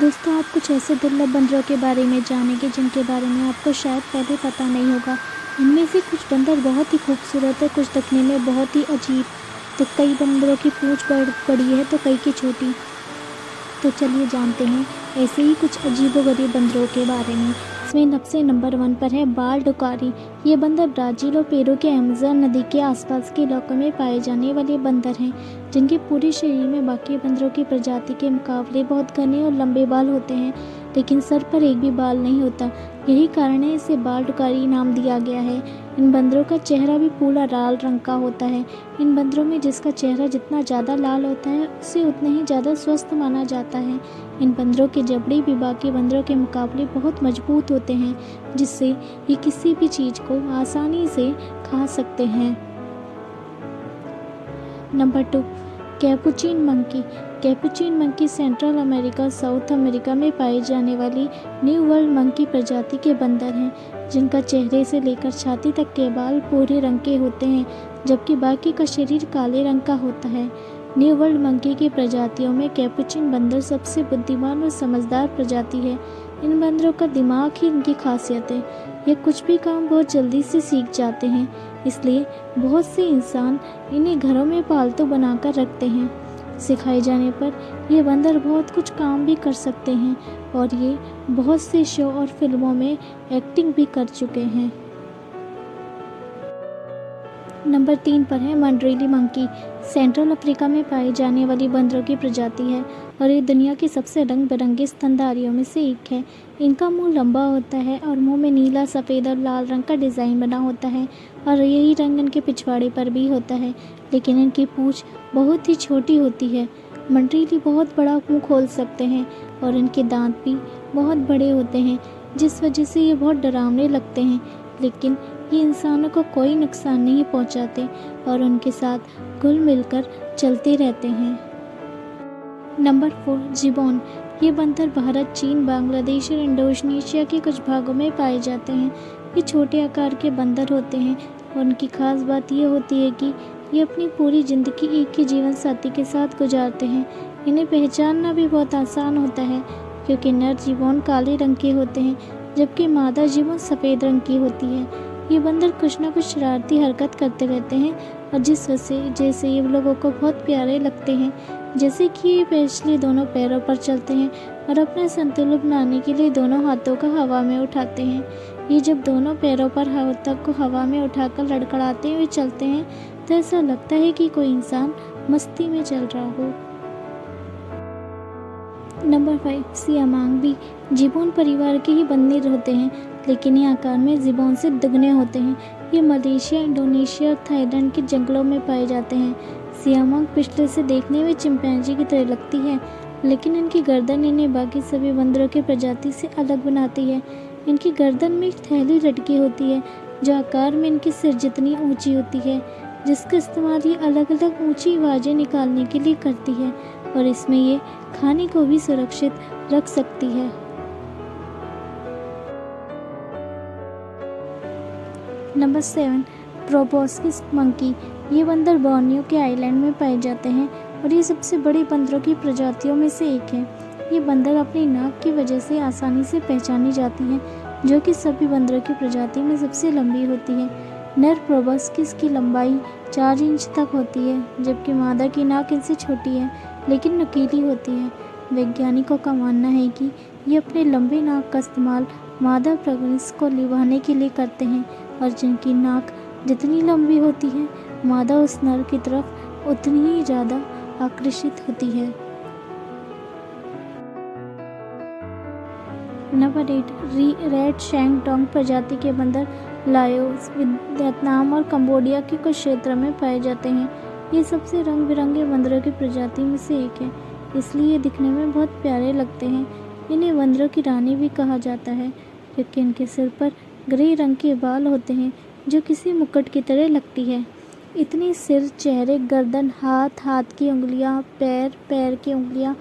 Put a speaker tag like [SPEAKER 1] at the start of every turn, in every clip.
[SPEAKER 1] दोस्तों, आप कुछ ऐसे दुर्लभ बंदरों के बारे में जानेंगे जिनके बारे में आपको शायद पहले पता नहीं होगा। इनमें से कुछ बंदर बहुत ही खूबसूरत है, कुछ दिखने में बहुत ही अजीब। तो कई बंदरों की पूंछ बड़ी है तो कई की छोटी। तो चलिए जानते हैं ऐसे ही कुछ अजीबोगरीब बंदरों के बारे में। इसमें सबसे नंबर 1 पर है बाल डुकारी। ये बंदर ब्राज़ील और पेरू के अमेज़न नदी के आसपास के इलाकों में पाए जाने वाले बंदर हैं, जिनके पूरे शरीर में बाकी बंदरों की प्रजाति के मुकाबले बहुत घने और लंबे बाल होते हैं, लेकिन सर पर एक भी बाल नहीं होता। यही कारण है इसे बाल डुकारी नाम दिया गया है। इन बंदरों का चेहरा भी पूरा लाल रंग का होता है। इन बंदरों में जिसका चेहरा जितना ज़्यादा लाल होता है उसे उतने ही ज़्यादा स्वस्थ माना जाता है। इन बंदरों के जबड़े भी बाकी बंदरों के मुकाबले बहुत मजबूत होते हैं, जिससे ये किसी भी चीज़ को आसानी से खा सकते हैं। Number 2, Capuchin monkey. Capuchin monkey central America, south America में पाई जाने वाली न्यू वर्ल्ड मंकी प्रजाति के बंदर हैं, जिनका चेहरे से लेकर छाती तक के बाल भूरे रंग के होते हैं, जबकि बाकी का शरीर काले रंग का होता है। न्यू वर्ल्ड मंकी की प्रजातियों में कैपुचिन बंदर सबसे बुद्धिमान और समझदार प्रजाति है। इन बंदरों का दिमाग ही इनकी खासियत है। ये कुछ भी काम बहुत जल्दी से सीख जाते हैं, इसलिए बहुत से इंसान इन्हें घरों में पालतू बनाकर रखते हैं। सिखाए जाने पर ये बंदर बहुत कुछ काम भी कर सकते हैं और ये बहुत से शो और फिल्मों में एक्टिंग भी कर चुके हैं। नंबर 3 पर है मंड्रेली मंकी। सेंट्रल अफ्रीका में पाई जाने वाली बंदरों की प्रजाति है और ये दुनिया के सबसे रंग बिरंगे स्तनधारियों में से एक है। इनका मुंह लंबा होता है और मुंह में नीला, सफ़ेद और लाल रंग का डिज़ाइन बना होता है और यही रंग इनके पिछवाड़े पर भी होता है, लेकिन इनकी पूंछ बहुत ही छोटी होती है। मंड्रेली बहुत बड़ा मुंह खोल सकते हैं और इनके दांत भी बहुत बड़े होते हैं, जिस वजह से ये बहुत डरावने लगते हैं, लेकिन ये इंसानों को कोई नुकसान नहीं पहुंचाते और उनके साथ घुल मिलकर चलते रहते हैं। नंबर 4, जिबोन। ये बंदर भारत, चीन, बांग्लादेश और इंडोनेशिया के कुछ भागों में पाए जाते हैं। ये छोटे आकार के बंदर होते हैं और उनकी खास बात ये होती है कि ये अपनी पूरी ज़िंदगी एक ही जीवन साथी के साथ गुजारते हैं। इन्हें पहचानना भी बहुत आसान होता है, क्योंकि नर जिबोन काले रंग के होते हैं, जबकि मादा जिबोन सफ़ेद रंग की होती है। ये बंदर कुछ ना कुछ शरारती हरकत करते रहते हैं और जिस वजह जैसे ये लोगों को बहुत प्यारे लगते हैं, जैसे कि ये पिछले दोनों पैरों पर चलते हैं और अपना संतुलन बनाने के लिए दोनों हाथों को हवा में उठाते हैं। ये जब दोनों पैरों पर हाथों को हवा में उठाकर लड़खड़ाते हुए चलते हैं तो ऐसा लगता है कि कोई इंसान मस्ती में चल रहा हो। नंबर 5, सियामांग भी जिबोन परिवार के ही बंदर होते हैं, लेकिन ये आकार में जिबोन से दुगने होते हैं। ये मलेशिया, इंडोनेशिया और थाईलैंड के जंगलों में पाए जाते हैं। सियामांग पिछले से देखने में चिंपैंजी की तरह लगती है, लेकिन इनकी गर्दन इन्हें बाकी सभी बंदरों की प्रजाति से अलग बनाती है। इनकी गर्दन में एक थैली लटकी होती है जो आकार में इनके सिर जितनी ऊंची होती है, जिसका इस्तेमाल ये अलग अलग ऊंची आवाज़ें निकालने के लिए करती है और इसमें ये खाने को भी सुरक्षित रख सकती है। Number 7, proboscis monkey. ये बंदर बोर्नियो के आइलैंड में पाए जाते हैं और ये सबसे बड़ी बंदरों की प्रजातियों में से एक है। ये बंदर अपनी नाक की वजह से आसानी से पहचानी जाती हैं, जो कि सभी बंदरों की प्रजाति में सबसे लंबी होती है। नर प्रोबोस्किस की लंबाई 4 इंच तक होती है, जबकि मादा की नाक इनसे छोटी है लेकिन नुकीली होती है। वैज्ञानिकों का मानना है कि ये अपने लंबे नाक का इस्तेमाल मादा प्रोबोस्किस को लिभाने के लिए करते हैं और जिनकी नाक जितनी लंबी होती है, मादा उस नर की तरफ उतनी ही ज़्यादा आकर्षित होती है। नंबर 8, रेड शैंगडोंग प्रजाति के बंदर लाओस, वियतनाम और कंबोडिया के कुछ क्षेत्रों में पाए जाते हैं। ये सबसे रंग बिरंगे बंदरों की प्रजाति में से एक है, इसलिए ये दिखने में बहुत प्यारे लगते हैं। इन्हें बंदरों की रानी भी कहा जाता है, क्योंकि इनके सिर पर ग्रे रंग के बाल होते हैं जो किसी मुकुट की तरह लगती है। इतने सिर, चेहरे, गर्दन, हाथ, हाथ की उंगलियां, पैर, पैर की उंगलियां,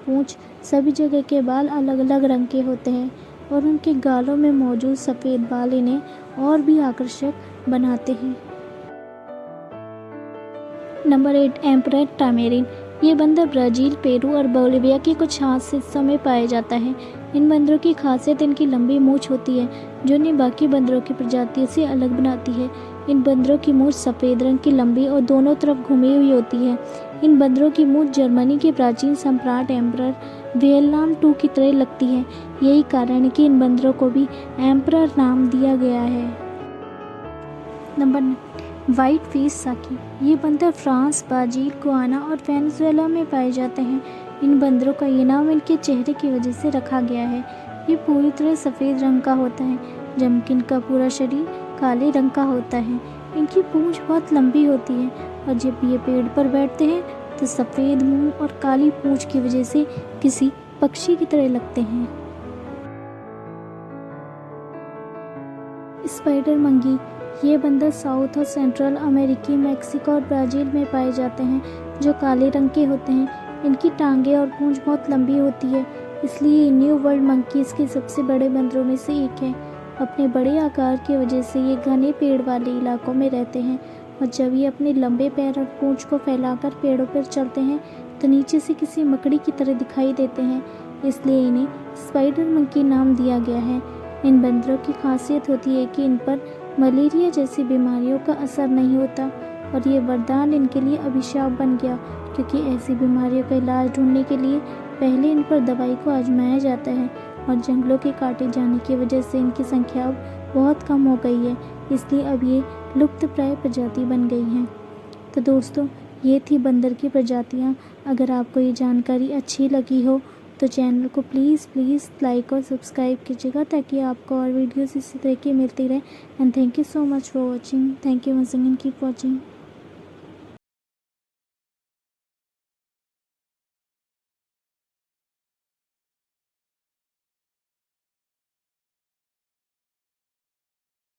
[SPEAKER 1] पूंछ, सभी जगह के बाल अलग अलग रंग के होते हैं और उनके गालों में मौजूद सफ़ेद बाल इन्हें और भी आकर्षक बनाते हैं। Number 8, emperor tamarin. ये बंदर ब्राज़ील, पेरू और बोलिविया के कुछ खास हिस्सों में पाया जाता है। इन बंदरों की खासियत इनकी लंबी मूंछ होती है, जो इन्हें बाकी बंदरों की प्रजातियों से अलग बनाती है। इन बंदरों की मूंछ सफ़ेद रंग की, लंबी और दोनों तरफ घुमी हुई होती है। इन बंदरों की मूंछ जर्मनी के प्राचीन सम्राट एम्परर विल्हेल्म II की तरह लगती है। यही कारण है कि इन बंदरों को भी एम्परर नाम दिया गया है। नंबर 9, वाइट फेस साकी। ये बंदर फ्रांस, ब्राज़ील, गुयाना और वेनेजुएला में पाए जाते हैं। इन बंदरों का ये नाम इनके चेहरे की वजह से रखा गया है। ये पूरी तरह सफ़ेद रंग का होता है, जबकि इनका पूरा शरीर काले रंग का होता है। इनकी पूंछ बहुत लंबी होती है और जब ये पेड़ पर बैठते हैं तो सफ़ेद मुंह और काली पूंछ की वजह से किसी पक्षी की तरह लगते हैं। Spider monkey. ये बंदर साउथ और सेंट्रल अमेरिकी, मेक्सिको और ब्राज़ील में पाए जाते हैं, जो काले रंग के होते हैं। इनकी टांगें और पूंछ बहुत लंबी होती है, इसलिए न्यू वर्ल्ड मंकीज़ के सबसे बड़े बंदरों में से एक है। अपने बड़े आकार की वजह से ये घने पेड़ वाले इलाकों में रहते हैं और जब ये अपने लंबे पैर और पूंछ को फैलाकर पेड़ों पर चलते हैं तो नीचे से किसी मकड़ी की तरह दिखाई देते हैं, इसलिए इन्हें स्पाइडर मंकी नाम दिया गया है। इन बंदरों की खासियत होती है कि इन पर मलेरिया जैसी बीमारियों का असर नहीं होता और ये वरदान इनके लिए अभिशाप बन गया, क्योंकि ऐसी बीमारियों का इलाज ढूंढने के लिए पहले इन पर दवाई को आजमाया जाता है और जंगलों के काटे जाने की वजह से इनकी संख्या अब बहुत कम हो गई है, इसलिए अब ये लुप्तप्राय प्रजाति बन गई हैं। तो दोस्तों, ये थी बंदर की प्रजातियाँ। अगर आपको ये जानकारी अच्छी लगी हो तो चैनल को प्लीज़ लाइक और सब्सक्राइब कीजिएगा, ताकि आपको और वीडियोस इसी तरह की मिलती रहे। And thank you so much for watching. Thank you once again, keep watching.